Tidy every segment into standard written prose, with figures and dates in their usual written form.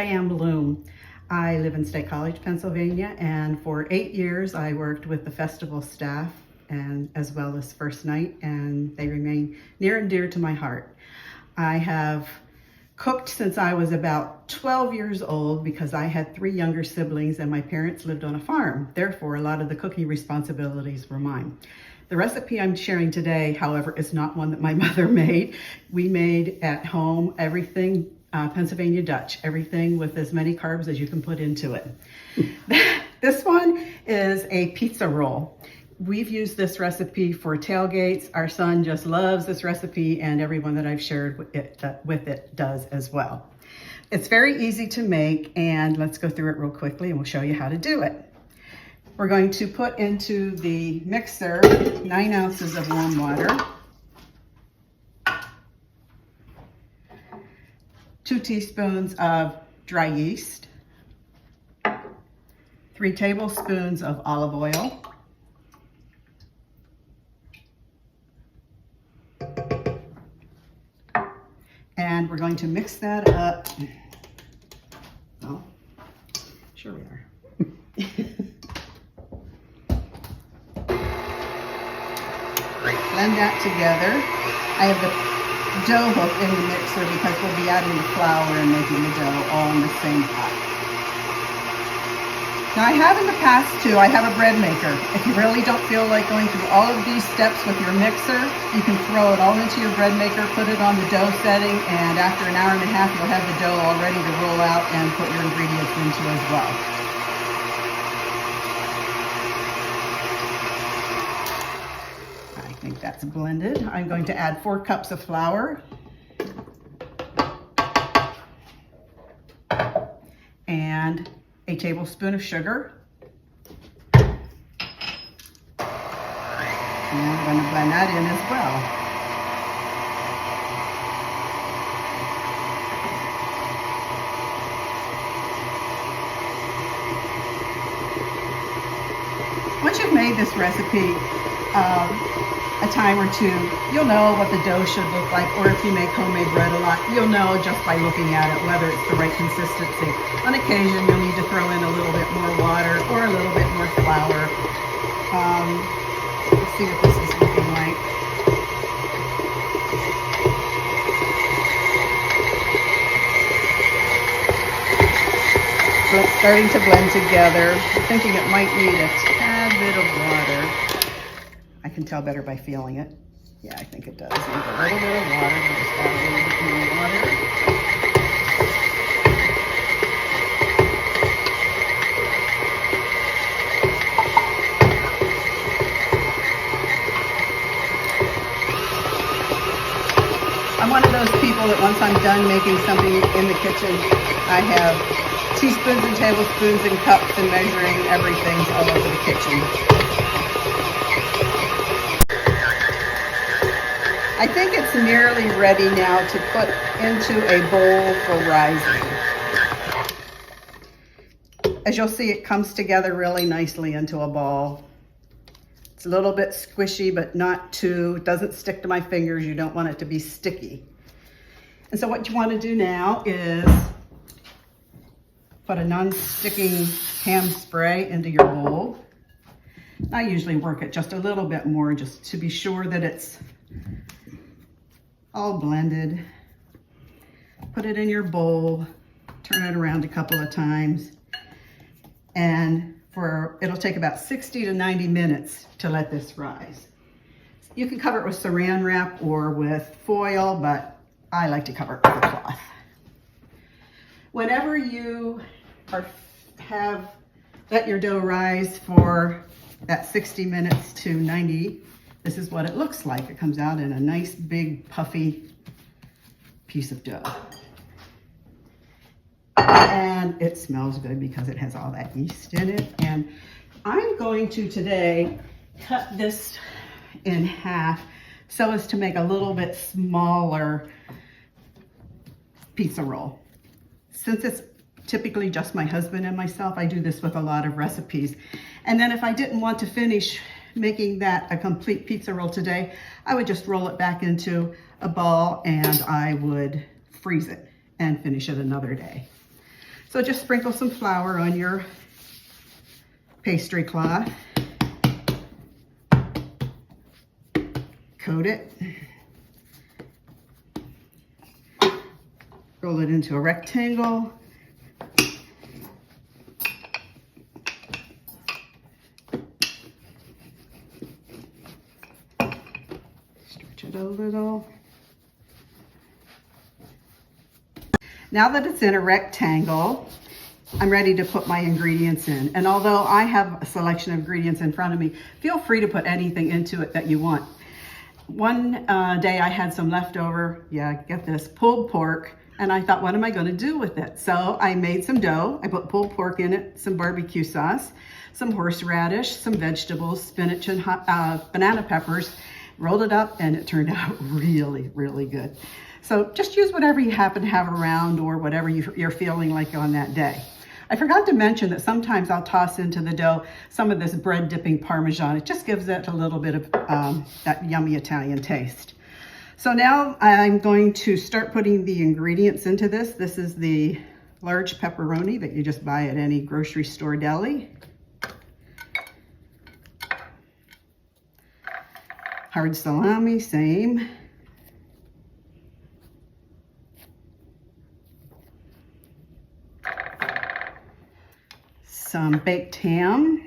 Diane Bloom. I live in State College, Pennsylvania, and for 8 years I worked with the festival staff and as well as First Night, and they remain near and dear to my heart. I have cooked since I was about 12 years old because I had 3 younger siblings and my parents lived on a farm. Therefore, a lot of the cooking responsibilities were mine. The recipe I'm sharing today, however, is not one that my mother made. We made at home everything Pennsylvania Dutch, everything with as many carbs as you can put into it. This one is a pizza roll. We've used this recipe for tailgates. Our son just loves this recipe, and everyone that I've shared with it does as well. It's very easy to make, and let's go through it real quickly and we'll show you how to do it. We're going to put into the mixer 9 ounces of warm water, 2 teaspoons of dry yeast, 3 tablespoons of olive oil, and we're going to mix that up. Oh, sure we are. Blend that together. I have the dough hook in the mixer because we'll be adding the flour and making the dough all in the same pot. Now I have in the past too, I have a bread maker. If you really don't feel like going through all of these steps with your mixer, you can throw it all into your bread maker, put it on the dough setting, and after an hour and a half, you'll have the dough all ready to roll out and put your ingredients into as well. I think that's blended. I'm going to add 4 cups of flour and a tablespoon of sugar. And I'm going to blend that in as well. Once you've made this recipe a time or two, you'll know what the dough should look like, or if you make homemade bread a lot, you'll know just by looking at it whether it's the right consistency. On occasion, you'll need to throw in a little bit more water or a little bit more flour. Let's see what this is looking like. So it's starting to blend together. I'm thinking it might need a tad bit of water. I can tell better by feeling it. Yeah, I think it does. Need a little bit of water. We'll just add a little bit more water. I'm one of those people that once I'm done making something in the kitchen, I have teaspoons and tablespoons and cups and measuring everything all over the kitchen. I think it's nearly ready now to put into a bowl for rising. As you'll see, it comes together really nicely into a ball. It's a little bit squishy, but not too, it doesn't stick to my fingers. You don't want it to be sticky. And so what you want to do now is put a non-sticking ham spray into your bowl. I usually work it just a little bit more just to be sure that it's all blended. Put it in your bowl, turn it around a couple of times, and it'll take about 60 to 90 minutes to let this rise. You can cover it with saran wrap or with foil, but I like to cover it with a cloth. Whenever you have let your dough rise for that 60 minutes to 90, this is what it looks like. It comes out in a nice big puffy piece of dough. And it smells good because it has all that yeast in it. And I'm going to today cut this in half so as to make a little bit smaller pizza roll. Since it's typically just my husband and myself, I do this with a lot of recipes. And then if I didn't want to finish making that a complete pizza roll today, I would just roll it back into a ball and I would freeze it and finish it another day. So just sprinkle some flour on your pastry cloth. Coat it. Roll it into a rectangle. Stretch it a little. Now that it's in a rectangle, I'm ready to put my ingredients in. And although I have a selection of ingredients in front of me, feel free to put anything into it that you want. One day I had some leftover, get this, pulled pork, and I thought, what am I going to do with it? So I made some dough. I put pulled pork in it, some barbecue sauce, some horseradish, some vegetables, spinach, and banana peppers, rolled it up, and it turned out really, really good. So just use whatever you happen to have around or whatever you're feeling like on that day. I forgot to mention that sometimes I'll toss into the dough some of this bread dipping Parmesan. It just gives it a little bit of that yummy Italian taste. So now I'm going to start putting the ingredients into this. This is the large pepperoni that you just buy at any grocery store deli. Hard salami, same. Some baked ham.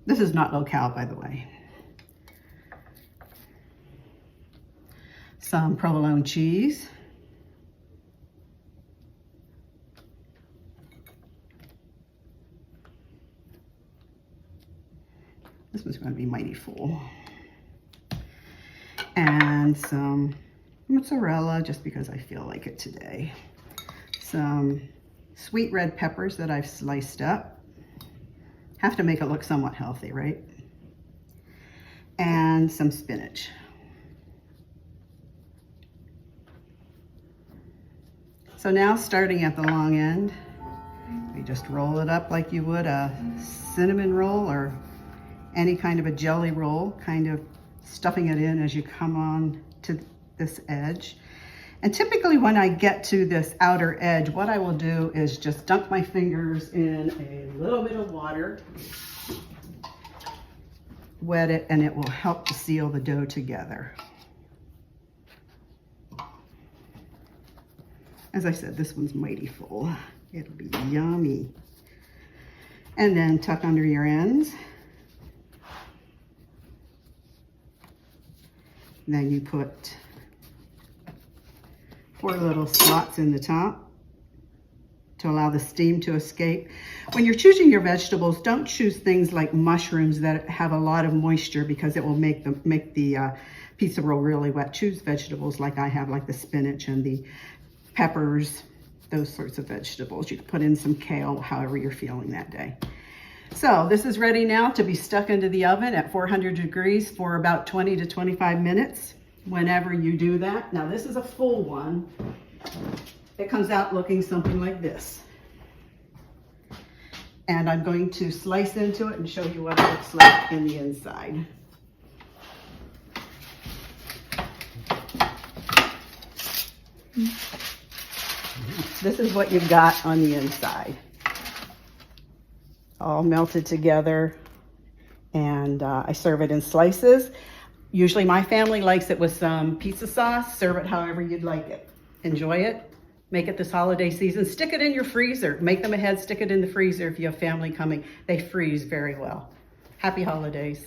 This is not low-cal, by the way. Some provolone cheese. This one's going to be mighty full. And some mozzarella, just because I feel like it today. Some sweet red peppers that I've sliced up. Have to make it look somewhat healthy, right? And some spinach. So now, starting at the long end, we just roll it up like you would a cinnamon roll or any kind of a jelly roll, kind of stuffing it in as you come on to this edge. And typically when I get to this outer edge, what I will do is just dunk my fingers in a little bit of water, wet it, and it will help to seal the dough together. As I said, this one's mighty full. It'll be yummy. And then tuck under your ends. Then you put 4 little slots in the top to allow the steam to escape. When you're choosing your vegetables, don't choose things like mushrooms that have a lot of moisture because it will make the pizza roll really wet. Choose vegetables like I have, like the spinach and the peppers, those sorts of vegetables. You can put in some kale, however you're feeling that day. So this is ready now to be stuck into the oven at 400 degrees for about 20 to 25 minutes. Whenever you do that, now this is a full one. It comes out looking something like this. And I'm going to slice into it and show you what it looks like in the inside. This is what you've got on the inside. All melted together, and I serve it in slices. Usually my family likes it with some pizza sauce. Serve it however you'd like it. Enjoy it. Make it this holiday season. Stick it in your freezer. Make them ahead, stick it in the freezer if you have family coming. They freeze very well. Happy holidays.